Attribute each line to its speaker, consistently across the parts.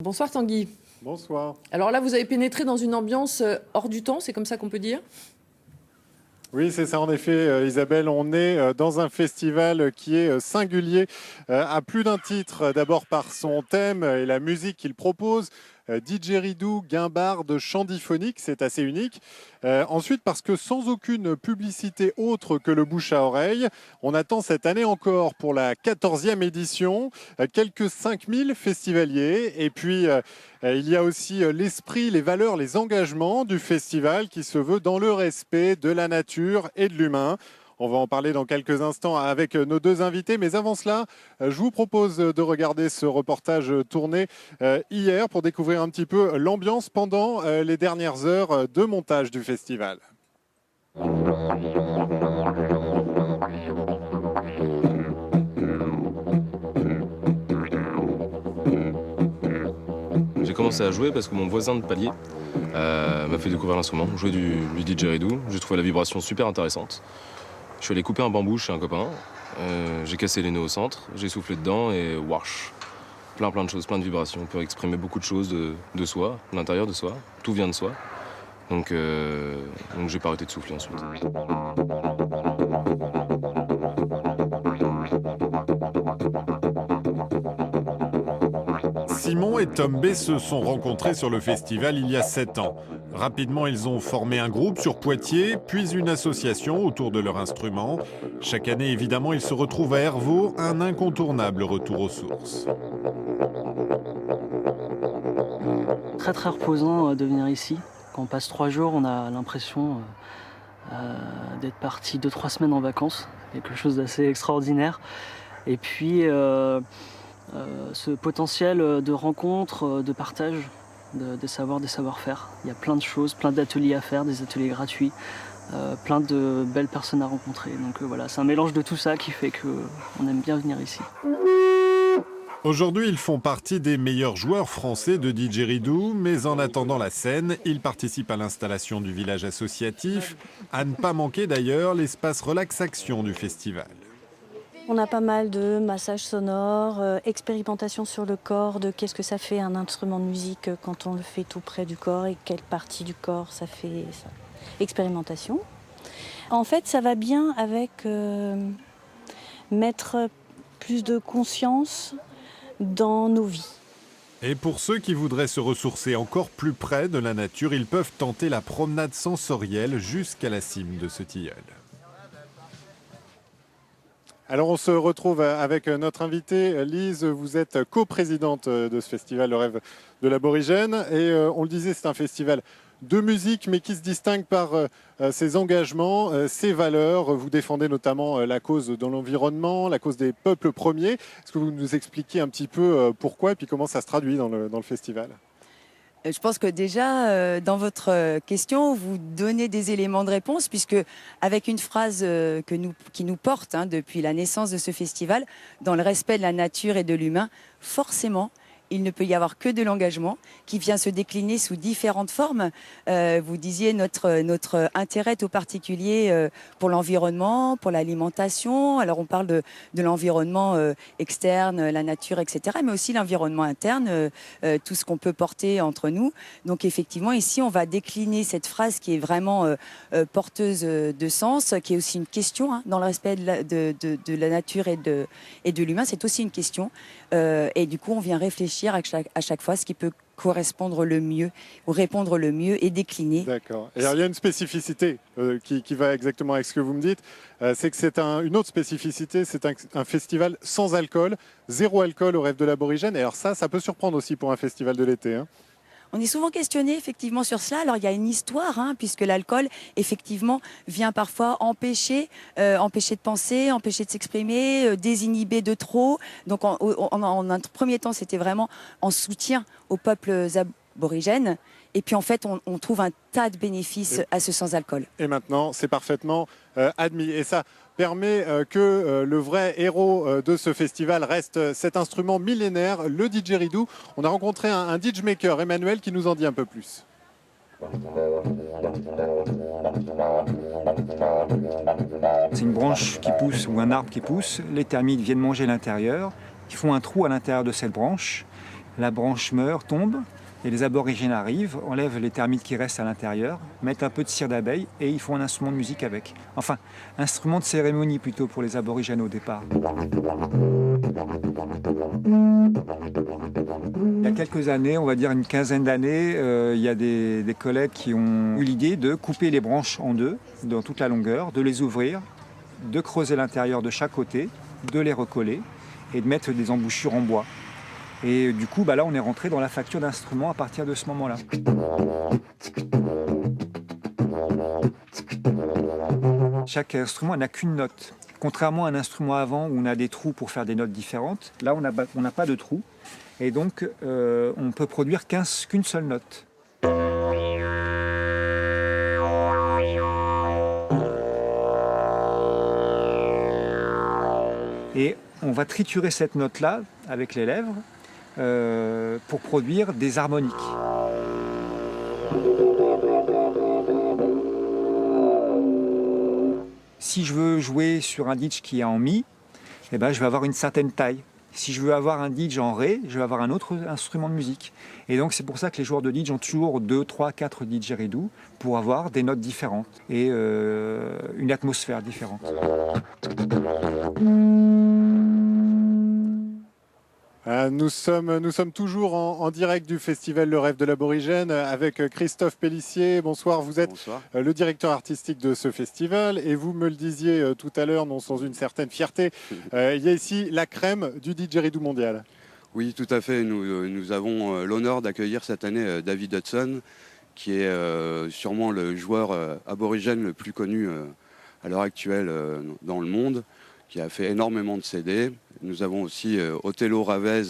Speaker 1: Bonsoir Tanguy.
Speaker 2: Bonsoir.
Speaker 1: Alors là, vous avez pénétré dans une ambiance hors du temps, c'est comme ça qu'on peut dire ?
Speaker 2: Oui, c'est ça en effet, Isabelle. On est dans un festival qui est singulier à plus d'un titre. D'abord par son thème et la musique qu'il propose. Didgeridoo, guimbarde, chant diphonique, c'est assez unique. Ensuite, parce que sans aucune publicité autre que le bouche à oreille, on attend cette année encore pour la 14e édition quelques 5000 festivaliers. Et puis, il y a aussi l'esprit, les valeurs, les engagements du festival qui se veut dans le respect de la nature et de l'humain. On va en parler dans quelques instants avec nos deux invités. Mais avant cela, je vous propose de regarder ce reportage tourné hier pour découvrir un petit peu l'ambiance pendant les dernières heures de montage du festival.
Speaker 3: J'ai commencé à jouer parce que mon voisin de palier m'a fait découvrir l'instrument, jouer du didgeridoo. J'ai trouvé la vibration super intéressante. Je suis allé couper un bambou chez un copain, j'ai cassé les nœuds au centre, j'ai soufflé dedans et waouh, plein de choses, plein de vibrations. On peut exprimer beaucoup de choses de soi, de l'intérieur de soi, tout vient de soi. Donc j'ai pas arrêté de souffler ensuite.
Speaker 4: Simon et Tom B se sont rencontrés sur le festival il y a 7 ans. Rapidement, ils ont formé un groupe sur Poitiers, puis une association autour de leur instrument. Chaque année, évidemment, ils se retrouvent à Hervaux, un incontournable retour aux sources.
Speaker 5: Très reposant de venir ici. Quand on passe 3 jours, on a l'impression d'être parti 2-3 semaines en vacances. Quelque chose d'assez extraordinaire. Et puis ce potentiel de rencontre, de partage, des savoirs, des savoir-faire. Il y a plein de choses, plein d'ateliers à faire, des ateliers gratuits, plein de belles personnes à rencontrer. Donc voilà, c'est un mélange de tout ça qui fait qu'on aime bien venir ici.
Speaker 4: Aujourd'hui, ils font partie des meilleurs joueurs français de didgeridoo, mais en attendant la scène, ils participent à l'installation du village associatif. À ne pas manquer d'ailleurs l'espace relaxation du festival.
Speaker 6: On a pas mal de massages sonores, expérimentation sur le corps, de qu'est-ce que ça fait un instrument de musique quand on le fait tout près du corps et quelle partie du corps ça fait. Ça. Expérimentation. En fait, ça va bien avec mettre plus de conscience dans nos vies.
Speaker 4: Et pour ceux qui voudraient se ressourcer encore plus près de la nature, ils peuvent tenter la promenade sensorielle jusqu'à la cime de ce tilleul.
Speaker 2: Alors on se retrouve avec notre invitée Lise, vous êtes coprésidente de ce festival Le Rêve de l'Aborigène et on le disait, c'est un festival de musique mais qui se distingue par ses engagements, ses valeurs. Vous défendez notamment la cause de l'environnement, la cause des peuples premiers. Est-ce que vous nous expliquez un petit peu pourquoi et puis comment ça se traduit dans le festival ?
Speaker 7: Je pense que déjà, dans votre question, vous donnez des éléments de réponse, puisque avec une phrase qui nous porte depuis la naissance de ce festival, dans le respect de la nature et de l'humain, forcément, il ne peut y avoir que de l'engagement qui vient se décliner sous différentes formes. Vous disiez notre intérêt tout particulier pour l'environnement, pour l'alimentation. Alors on parle de l'environnement externe, la nature, etc. Mais aussi l'environnement interne, tout ce qu'on peut porter entre nous. Donc effectivement, ici, on va décliner cette phrase qui est vraiment porteuse de sens, qui est aussi une question dans le respect de la nature et de l'humain. C'est aussi une question. Et du coup, on vient réfléchir à chaque fois ce qui peut correspondre le mieux ou répondre le mieux et décliner.
Speaker 2: D'accord. Et alors, il y a une spécificité qui va exactement avec ce que vous me dites. C'est que c'est une autre spécificité, c'est un festival sans alcool, zéro alcool au Rêve de l'Aborigène. Et alors ça peut surprendre aussi pour un festival de l'été.
Speaker 7: On est souvent questionné effectivement sur cela. Alors il y a une histoire, puisque l'alcool effectivement vient parfois empêcher de penser, empêcher de s'exprimer, désinhiber de trop. Donc en un premier temps, c'était vraiment en soutien aux peuples aborigènes. Et puis en fait, on trouve un tas de bénéfices à ce sans-alcool.
Speaker 2: Et maintenant, c'est parfaitement admis. Et ça permet que le vrai héros de ce festival reste cet instrument millénaire, le didgeridoo. On a rencontré un didgemaker, Emmanuel, qui nous en dit un peu plus.
Speaker 8: C'est une branche qui pousse ou un arbre qui pousse. Les termites viennent manger l'intérieur. Ils font un trou à l'intérieur de cette branche. la branche meurt, tombe, et les aborigènes arrivent, enlèvent les termites qui restent à l'intérieur, mettent un peu de cire d'abeille et ils font un instrument de musique avec. Enfin, instrument de cérémonie plutôt pour les aborigènes au départ. Il y a quelques années, on va dire une quinzaine d'années, il y a des collègues qui ont eu l'idée de couper les branches en deux, dans toute la longueur, de les ouvrir, de creuser l'intérieur de chaque côté, de les recoller et de mettre des embouchures en bois. Et du coup, là, on est rentré dans la facture d'instruments à partir de ce moment-là. Chaque instrument n'a qu'une note. Contrairement à un instrument avant où on a des trous pour faire des notes différentes, là, on n'a pas de trous. Et donc, on peut produire qu'une seule note. Et on va triturer cette note-là avec les lèvres pour produire des harmoniques. Si je veux jouer sur un ditch qui est en mi, je vais avoir une certaine taille. Si je veux avoir un ditch en ré, je vais avoir un autre instrument de musique. Et donc c'est pour ça que les joueurs de ditch ont toujours 2, 3, 4 didgeridoo pour avoir des notes différentes et une atmosphère différente.
Speaker 2: Nous sommes toujours en direct du festival Le Rêve de l'Aborigène avec Christophe Pellissier. Bonsoir, vous êtes le directeur artistique de ce festival et vous me le disiez tout à l'heure, non sans une certaine fierté, il y a ici la crème du didgeridoo mondial.
Speaker 9: Oui, tout à fait. Nous avons l'honneur d'accueillir cette année David Hudson, qui est sûrement le joueur aborigène le plus connu à l'heure actuelle dans le monde, qui a fait énormément de CD. Nous avons aussi Othello Ravez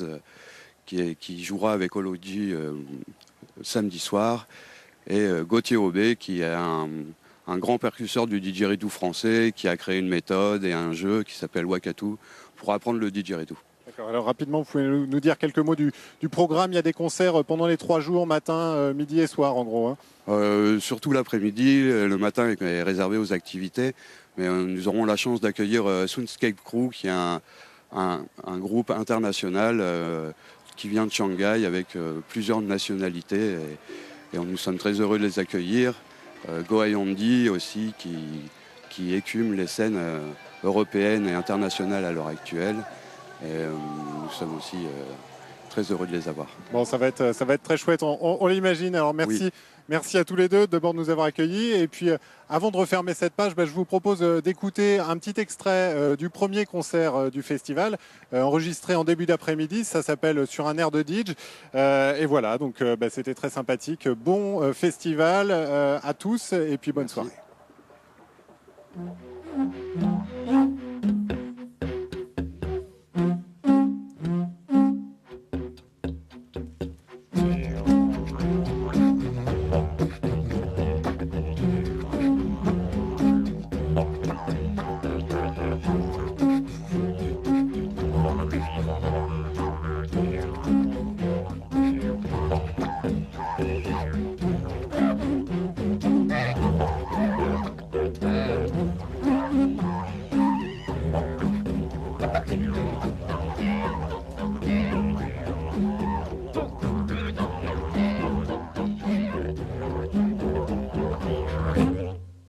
Speaker 9: qui jouera avec Ology samedi soir, et Gauthier Aubé qui est un grand percusseur du didgeridoo français, qui a créé une méthode et un jeu qui s'appelle Wakatu pour apprendre le didgeridoo.
Speaker 2: D'accord, alors rapidement, vous pouvez nous dire quelques mots du programme. Il y a des concerts pendant les 3 jours, matin, midi et soir en gros.
Speaker 9: Surtout l'après-midi, le matin est réservé aux activités, mais nous aurons la chance d'accueillir Soundscape Crew, qui est un groupe international qui vient de Shanghai avec plusieurs nationalités, et nous sommes très heureux de les accueillir. Goayondi aussi qui écume les scènes européennes et internationales à l'heure actuelle, et nous sommes aussi très heureux de les avoir.
Speaker 2: Bon, ça va être très chouette, on l'imagine. Alors merci.
Speaker 9: Oui.
Speaker 2: Merci à tous les deux d'abord de nous avoir accueillis. Et puis, avant de refermer cette page, je vous propose d'écouter un petit extrait du premier concert du festival, enregistré en début d'après-midi. Ça s'appelle Sur un air de Didge. Et voilà, donc c'était très sympathique. Bon festival à tous et puis bonne soirée.